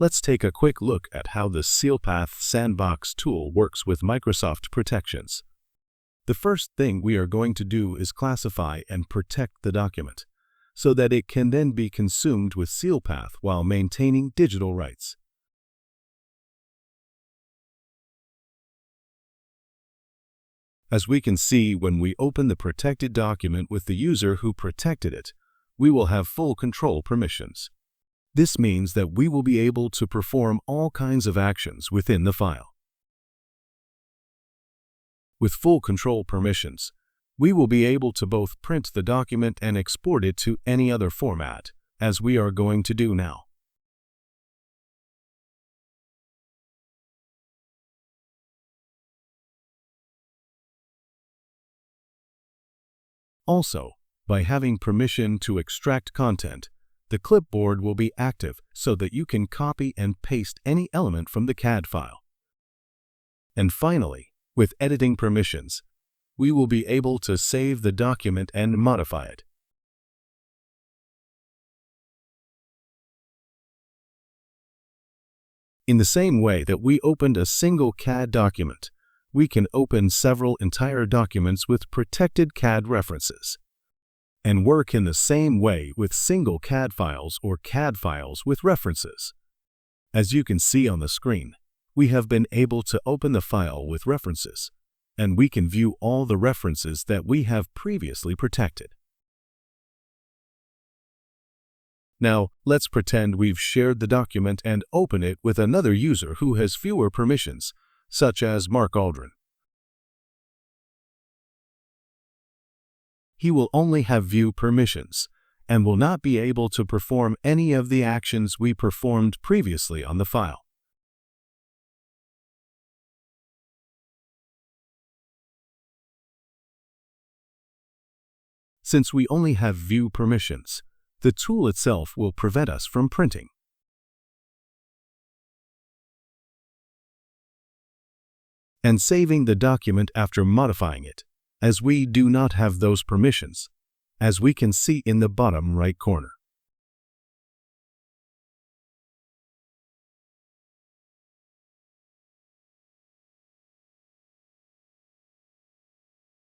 let's take a quick look at how the SealPath Sandbox tool works with Microsoft protections. The first thing we are going to do is classify and protect the document, so that it can then be consumed with SealPath while maintaining digital rights. As we can see, when we open the protected document with the user who protected it, we will have full control permissions. This means that we will be able to perform all kinds of actions within the file. With full control permissions, we will be able to both print the document and export it to any other format, as we are going to do now. Also, by having permission to extract content, the clipboard will be active so that you can copy and paste any element from the CAD file. And finally, with editing permissions, we will be able to save the document and modify it. In the same way that we opened a single CAD document, we can open several entire documents with protected CAD references, and work in the same way with single CAD files or CAD files with references. As you can see on the screen, we have been able to open the file with references, and we can view all the references that we have previously protected. Now, let's pretend we've shared the document and open it with another user who has fewer permissions, such as Mark Aldrin. He will only have view permissions and will not be able to perform any of the actions we performed previously on the file. Since we only have view permissions, the tool itself will prevent us from printing. And saving the document after modifying it, as we do not have those permissions, as we can see in the bottom right corner.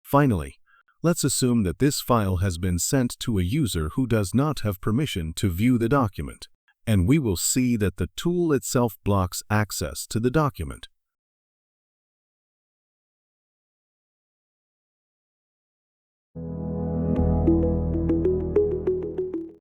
Finally, let's assume that this file has been sent to a user who does not have permission to view the document, and we will see that the tool itself blocks access to the document